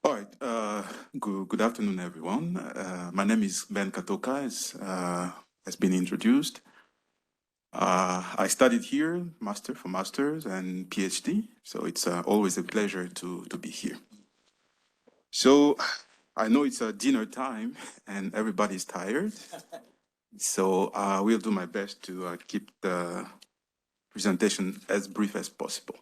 All right. Good afternoon, everyone. My name is Ben Katoka, as has been introduced. I studied here, master's and PhD. So it's always a pleasure to be here. So I know it's dinner time and everybody's tired. So I will do my best to keep the presentation as brief as possible.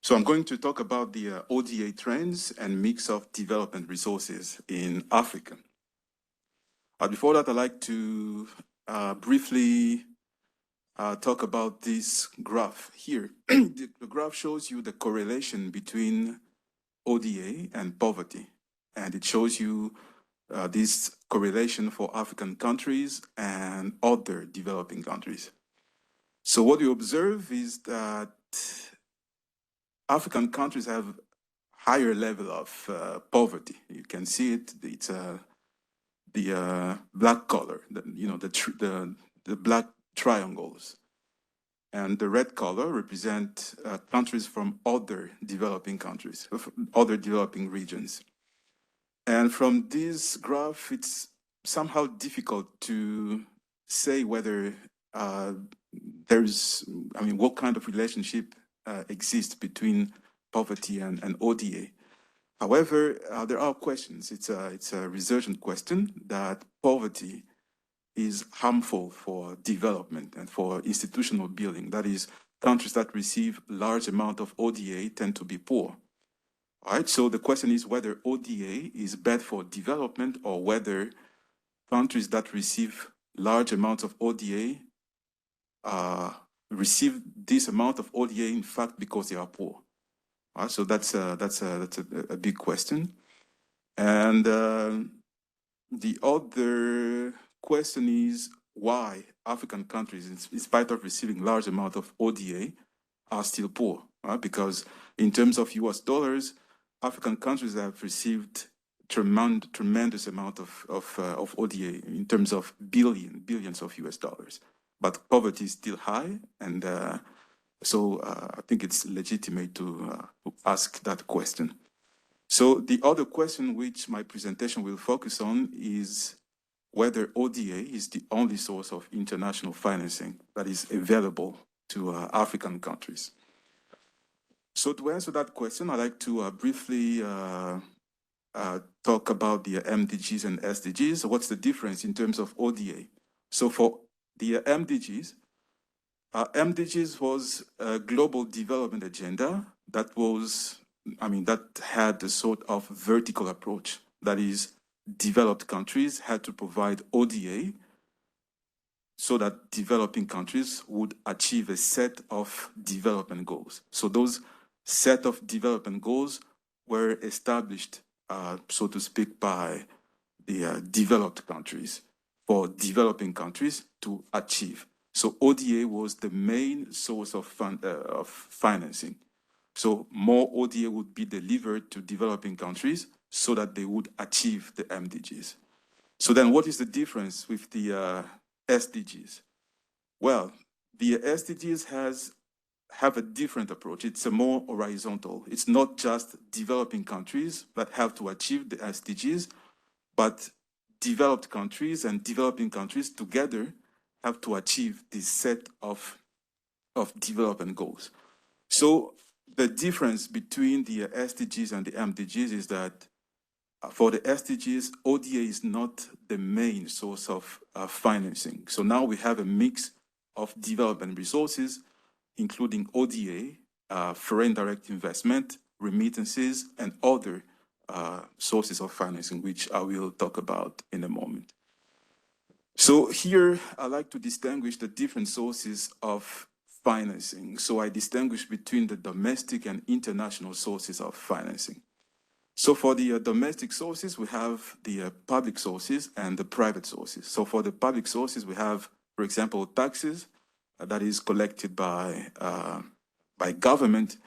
So I'm going to talk about the ODA trends and mix of development resources in Africa. Before that, I'd like to briefly talk about this graph here. The graph shows you the correlation between ODA and poverty, and it shows you this correlation for African countries and other developing countries. So what you observe is that African countries have higher level of poverty. You can see it. It's the black color. The black triangles, and the red color represent countries from other developing countries, other developing regions. And from this graph, it's somehow difficult to say whether what kind of relationship exists between poverty and ODA. However, there are questions. It's a resurgent question that poverty is harmful for development and for institutional building. That is, countries that receive large amount of ODA tend to be poor. All right, so the question is whether ODA is bad for development or whether countries that receive large amounts of ODA receive this amount of ODA in fact because they are poor. All right, so that's a big question. And the other question is why African countries, in spite of receiving large amount of ODA, are still poor. Right? Because in terms of US dollars, African countries have received tremendous amount of ODA in terms of billions of US dollars. But poverty is still high, and so I think it's legitimate to ask that question. So the other question which my presentation will focus on is whether ODA is the only source of international financing that is available to African countries. So to answer that question, I'd like to briefly talk about the MDGs and SDGs. So what's the difference in terms of ODA? So for the MDGs, MDGs was a global development agenda that had a sort of vertical approach. That is, developed countries had to provide ODA so that developing countries would achieve a set of development goals. So those set of development goals were established, so to speak, by the developed countries for developing countries to achieve. So ODA was the main source of financing. So more ODA would be delivered to developing countries so that they would achieve the MDGs. So then what is the difference with the SDGs? Well, the SDGs have a different approach. It's a more horizontal. It's not just developing countries that have to achieve the SDGs, but developed countries and developing countries together have to achieve this set of development goals. So the difference between the SDGs and the MDGs is that for the SDGs, ODA is not the main source of financing. So now we have a mix of development resources, including ODA, foreign direct investment, remittances, and other sources of financing, which I will talk about in a moment. So here, I like to distinguish the different sources of financing. So I distinguish between the domestic and international sources of financing. So for the domestic sources, we have the public sources and the private sources. So for the public sources, we have, for example, taxes that is collected by government,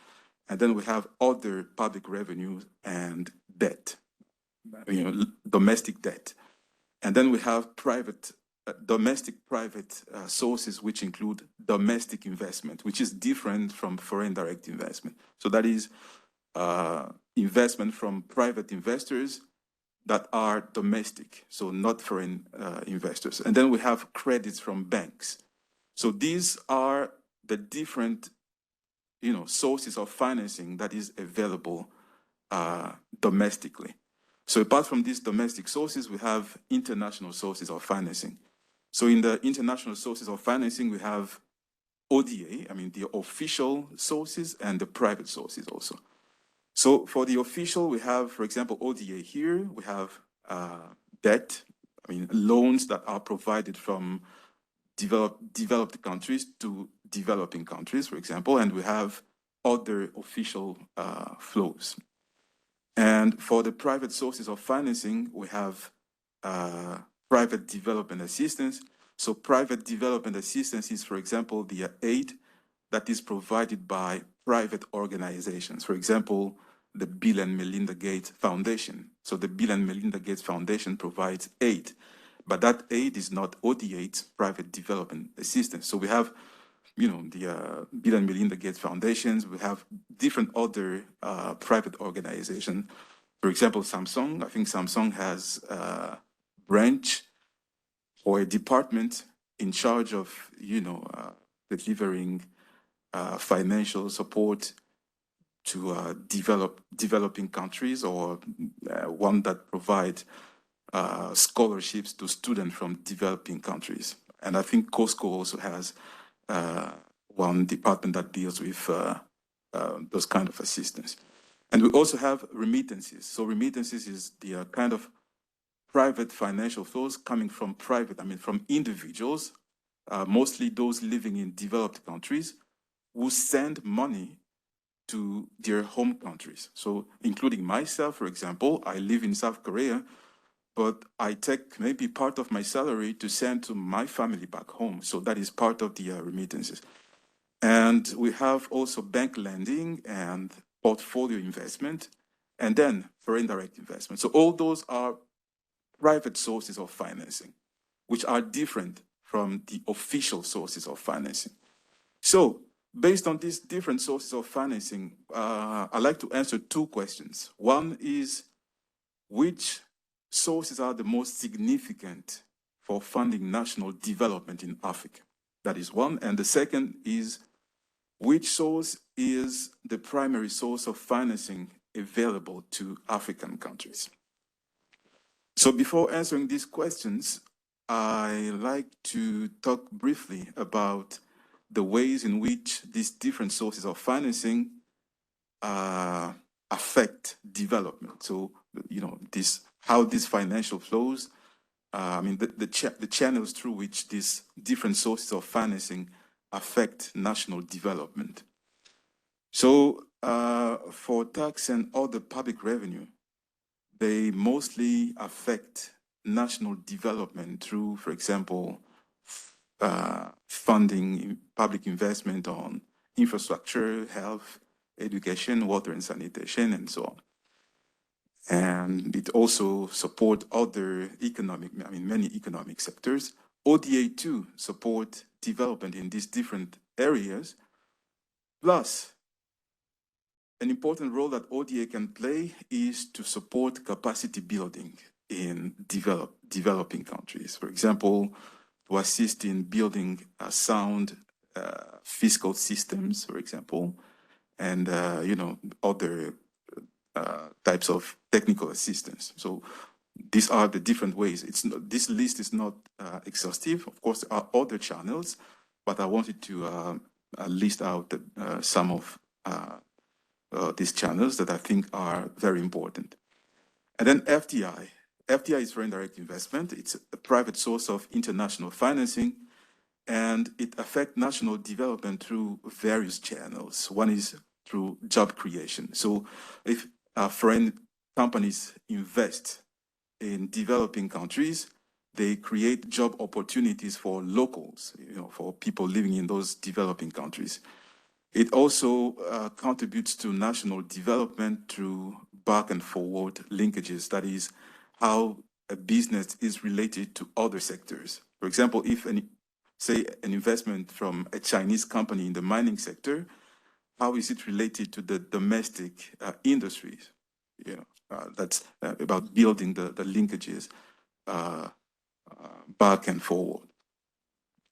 and then we have other public revenues and debt, domestic debt. And then we have domestic private sources, which include domestic investment, which is different from foreign direct investment. So that is investment from private investors that are domestic, so not foreign investors. And then we have credits from banks. So these are the different, sources of financing that is available domestically. So apart from these domestic sources, we have international sources of financing. So in the international sources of financing, we have ODA, the official sources, and the private sources also. So for the official, we have, for example, ODA here. We have debt, loans that are provided from developed countries to developing countries, for example, and we have other official flows. And for the private sources of financing, we have private development assistance. So private development assistance is, for example, the aid that is provided by private organizations. For example, the Bill and Melinda Gates Foundation. So the Bill and Melinda Gates Foundation provides aid, but that aid is not ODA's private development assistance. So we have, the Bill and Melinda Gates Foundations. We have different other private organizations. For example, Samsung. I think Samsung has a branch or a department in charge of, delivering financial support to developing countries, or one that provides scholarships to students from developing countries. And I think Costco also has one department that deals with those kind of assistance. And we also have remittances. So remittances is the kind of private financial flows coming from from individuals, mostly those living in developed countries, who send money to their home countries. So including myself, for example, I live in South Korea, but I take maybe part of my salary to send to my family back home. So that is part of the remittances. And we have also bank lending and portfolio investment, and then foreign direct investment. So all those are private sources of financing, which are different from the official sources of financing. So based on these different sources of financing, I'd like to answer two questions. One is, which sources are the most significant for funding national development in Africa? That is one. And the second is, which source is the primary source of financing available to African countries? So before answering these questions, I like to talk briefly about the ways in which these different sources of financing affect development. So, how these financial flows, the channels through which these different sources of financing affect national development. So for tax and other public revenue, they mostly affect national development through, for example, funding public investment on infrastructure, health, education, water and sanitation, and so on. And it also supports other many economic sectors. ODA too support development in these different areas. Plus, an important role that ODA can play is to support capacity building in developing countries. For example, to assist in building sound fiscal systems, for example, and other types of technical assistance. So these are the different ways. This list is not exhaustive. Of course, there are other channels, but I wanted to list out some of these channels that I think are very important. And then FDI. FDI is foreign direct investment. It's a private source of international financing, and it affects national development through various channels. One is through job creation. So if foreign companies invest in developing countries, they create job opportunities for locals, for people living in those developing countries. It also contributes to national development through back and forward linkages. That is how a business is related to other sectors. For example, if an investment from a Chinese company in the mining sector, how is it related to the domestic industries? that's about building the linkages back and forward.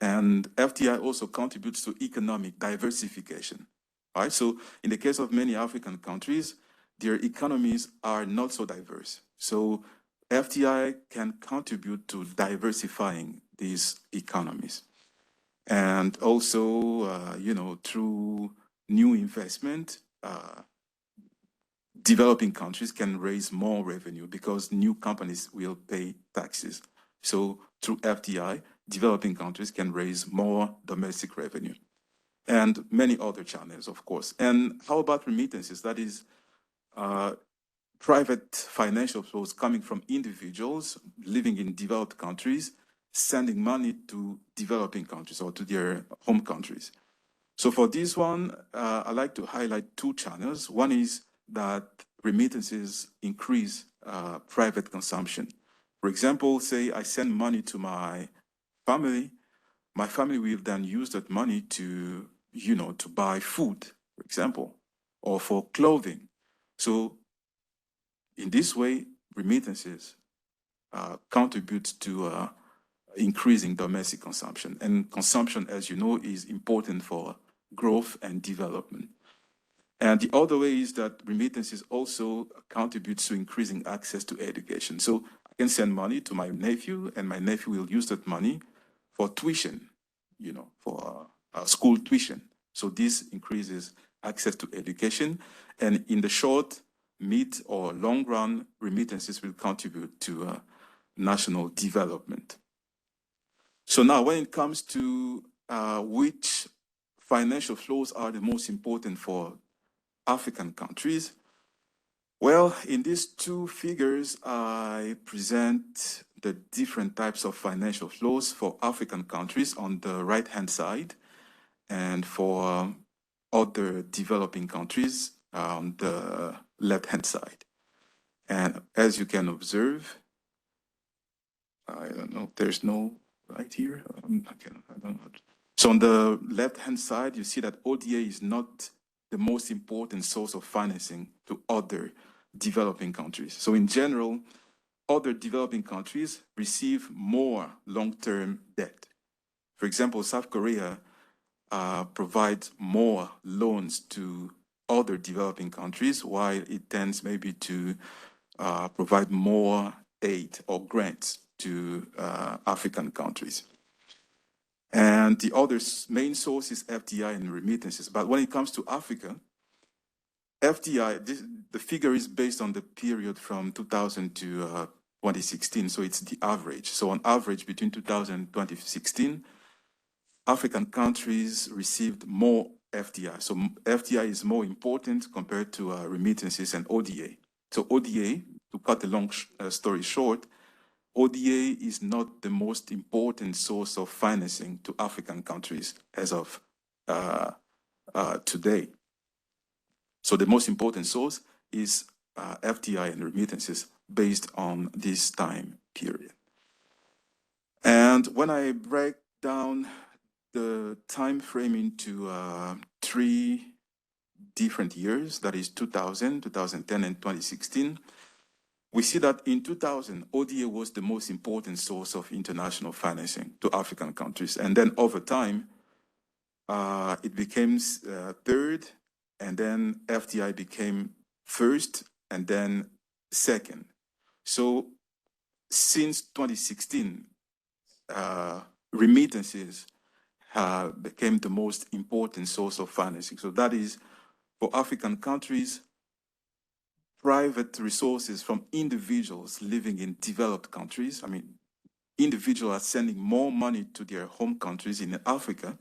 And FDI also contributes to economic diversification. Right? So in the case of many African countries, their economies are not so diverse. So FDI can contribute to diversifying these economies. And also, through new investment, developing countries can raise more revenue because new companies will pay taxes. So through FDI, developing countries can raise more domestic revenue. And many other channels, of course. And how about remittances? That is private financial flows coming from individuals living in developed countries, sending money to developing countries or to their home countries. So for this one, I like to highlight two channels. One is that remittances increase private consumption. For example, say I send money to my family will then use that money to, to buy food, for example, or for clothing. So in this way, remittances contribute to increasing domestic consumption. And consumption, as you know, is important for growth and development. And the other way is that remittances also contribute to increasing access to education. So I can send money to my nephew, and my nephew will use that money for tuition, for school tuition. So this increases access to education. And in the short, mid, or long run, remittances will contribute to national development. So now when it comes to which financial flows are the most important for African countries, well, in these two figures, I present the different types of financial flows for African countries on the right-hand side, and for other developing countries on the left-hand side. And as you can observe, I don't know, there's no right here. I don't know. So on the left-hand side, you see that ODA is not the most important source of financing to other developing countries. So in general, other developing countries receive more long-term debt. For example, South Korea provides more loans to other developing countries, while it tends maybe to provide more aid or grants to African countries. And the other main source is FDI and remittances. But when it comes to Africa, FDI, the figure is based on the period from 2000 to 2016, so it's the average. So on average, between 2000 and 2016, African countries received more FDI. So FDI is more important compared to remittances and ODA. So ODA, to cut the long story short, ODA is not the most important source of financing to African countries as of today. So the most important source is FDI and remittances based on this time period. And when I break down the time frame into 3 different years, that is 2000, 2010, and 2016, we see that in 2000, ODA was the most important source of international financing to African countries. And then over time, it became third, and then FDI became first, and then second. So since 2016, remittances became the most important source of financing. So that is, for African countries, private resources from individuals living in developed countries. I mean, individuals are sending more money to their home countries in Africa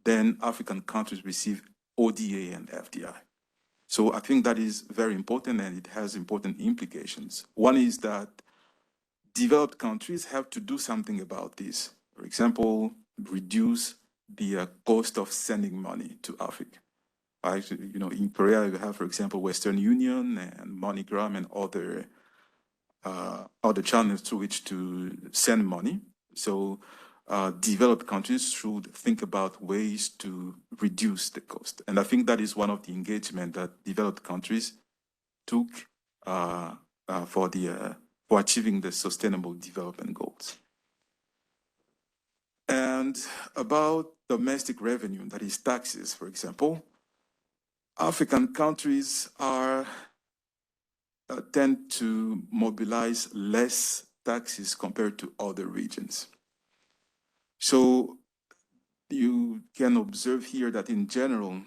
than African countries receive ODA and FDI. So I think that is very important, and it has important implications. One is that developed countries have to do something about this. For example, reduce the cost of sending money to Africa. In Korea, you have, for example, Western Union and MoneyGram and other channels through which to send money. So developed countries should think about ways to reduce the cost. And I think that is one of the engagement that developed countries took for achieving the Sustainable Development Goals. And about domestic revenue, that is taxes, for example, African countries tend to mobilize less taxes compared to other regions. So you can observe here that in general,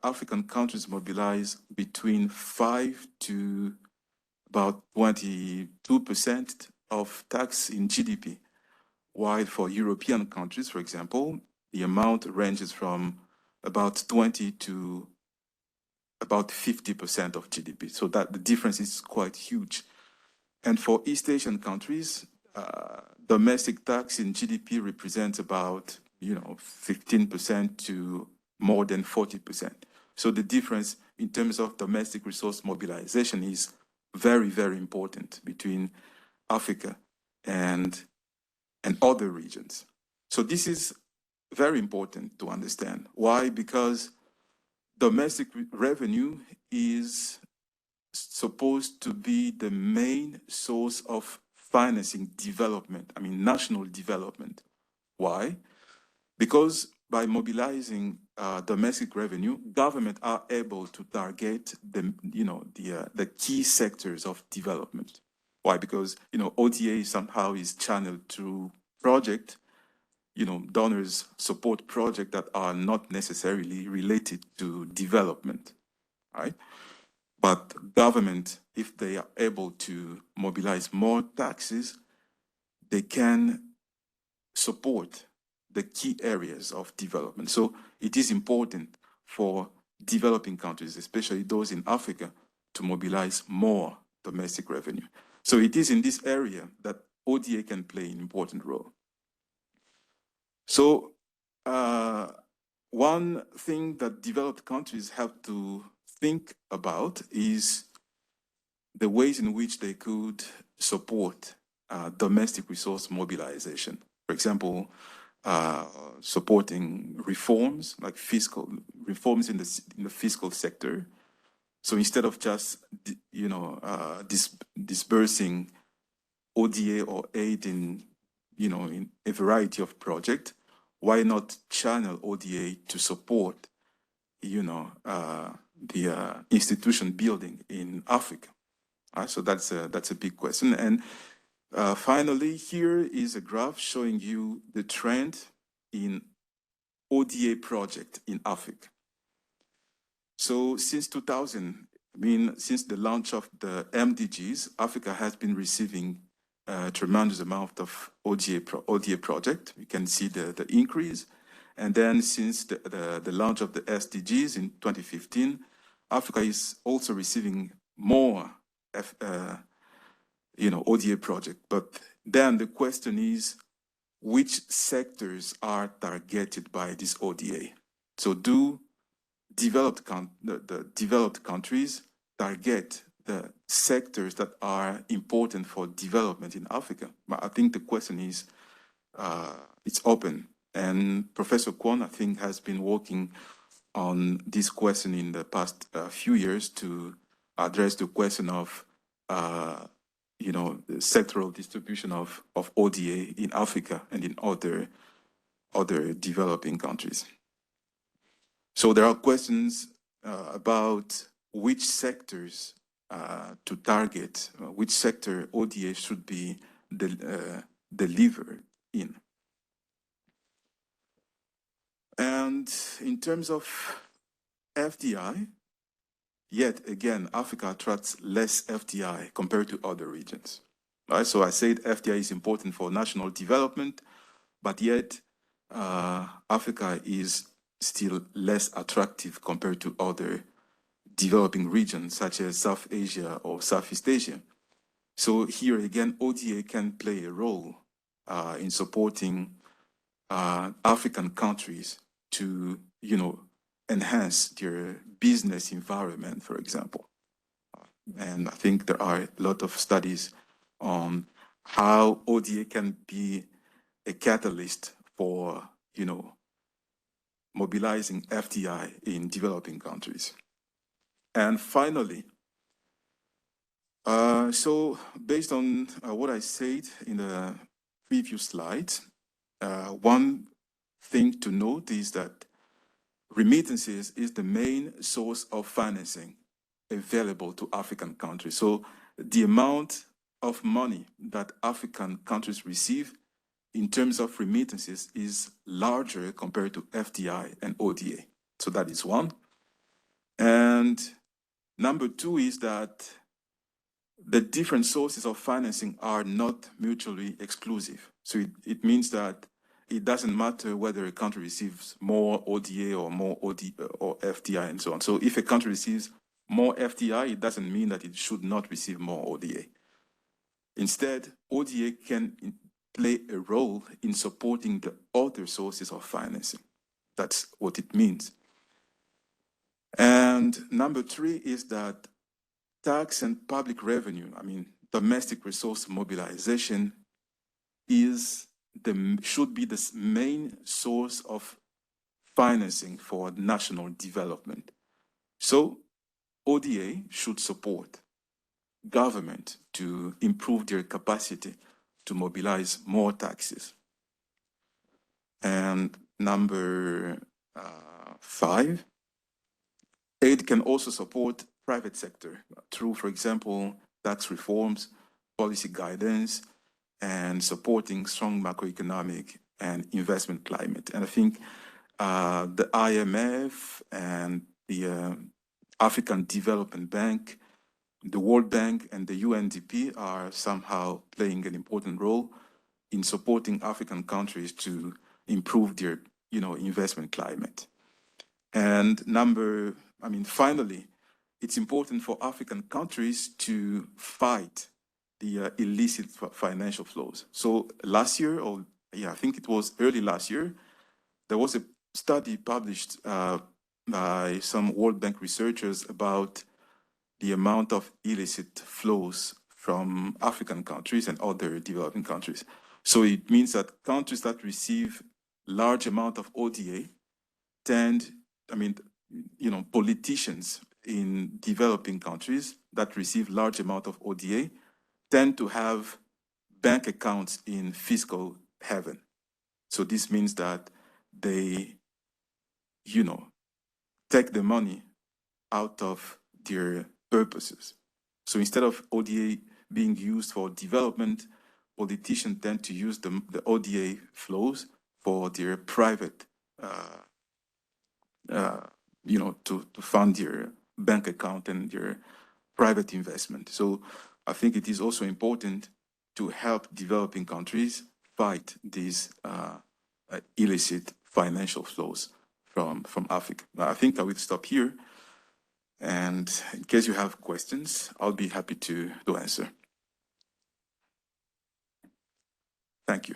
African countries mobilize between 5 to about 22% of tax in GDP, while for European countries, for example, the amount ranges from about 20 to about 50% of GDP. So that the difference is quite huge. And for East Asian countries, domestic tax in GDP represents about 15% to more than 40%. So the difference in terms of domestic resource mobilization is very, very important between Africa and other regions. So this is very important to understand. Why? Because domestic revenue is supposed to be the main source of financing development, national development. Why? Because by mobilizing domestic revenue, governments are able to target the key sectors of development. Why? Because ODA somehow is channeled through project. Donors support projects that are not necessarily related to development, right? But government, if they are able to mobilize more taxes, they can support the key areas of development. So it is important for developing countries, especially those in Africa, to mobilize more domestic revenue. So it is in this area that ODA can play an important role. So one thing that developed countries have to think about is the ways in which they could support domestic resource mobilization. For example, supporting reforms, like fiscal reforms in the fiscal sector. So instead of just disbursing ODA or aid in a variety of projects, why not channel ODA to support the institution building in Africa? So that's a big question. And finally, here is a graph showing you the trend in ODA project in Africa. So since 2000, since the launch of the MDGs, Africa has been receiving a tremendous amount of ODA project. You can see the increase. And then since the launch of the SDGs in 2015, Africa is also receiving more ODA project. But then the question is, which sectors are targeted by this ODA? So do the developed countries target the sectors that are important for development in Africa? But I think the question is, it's open. And Professor Kwon, I think, has been working on this question in the past few years to address the question of, the sectoral distribution of ODA in Africa and in other developing countries. So there are questions about which sectors to target, which sector ODA should be delivered in. And in terms of FDI, yet again, Africa attracts less FDI compared to other regions. Right? So I said FDI is important for national development, but yet Africa is still less attractive compared to other developing regions such as South Asia or Southeast Asia. So here again, ODA can play a role in supporting African countries to, enhance their business environment, for example. And I think there are a lot of studies on how ODA can be a catalyst for, mobilizing FDI in developing countries. And finally, So based on what I said in the previous slides, one thing to note is that remittances is the main source of financing available to African countries. So the amount of money that African countries receive in terms of remittances is larger compared to FDI and ODA. So that is one. And number two is that the different sources of financing are not mutually exclusive. So it means that it doesn't matter whether a country receives more ODA or more ODA or FDI and so on. So if a country receives more FDI, it doesn't mean that it should not receive more ODA. Instead, ODA can play a role in supporting the other sources of financing. That's what it means. And number three is that tax and public revenue, domestic resource mobilization should be the main source of financing for national development. So ODA should support government to improve their capacity to mobilize more taxes. And number 5, aid can also support private sector through, for example, tax reforms, policy guidance, and supporting strong macroeconomic and investment climate. And I think the IMF and the African Development Bank, the World Bank, and the UNDP are somehow playing an important role in supporting African countries to improve their, investment climate. And finally, it's important for African countries to fight the illicit financial flows. So last year, I think it was early last year, there was a study published by some World Bank researchers about the amount of illicit flows from African countries and other developing countries. So it means that countries that receive large amount of ODA politicians in developing countries that receive large amount of ODA tend to have bank accounts in fiscal heaven. So this means that they, take the money out of their purposes. So instead of ODA being used for development, politicians tend to use the ODA flows for their private, to fund their bank account and their private investment. So I think it is also important to help developing countries fight these illicit financial flows from Africa. Now, I think I will stop here. And in case you have questions, I'll be happy to answer. Thank you.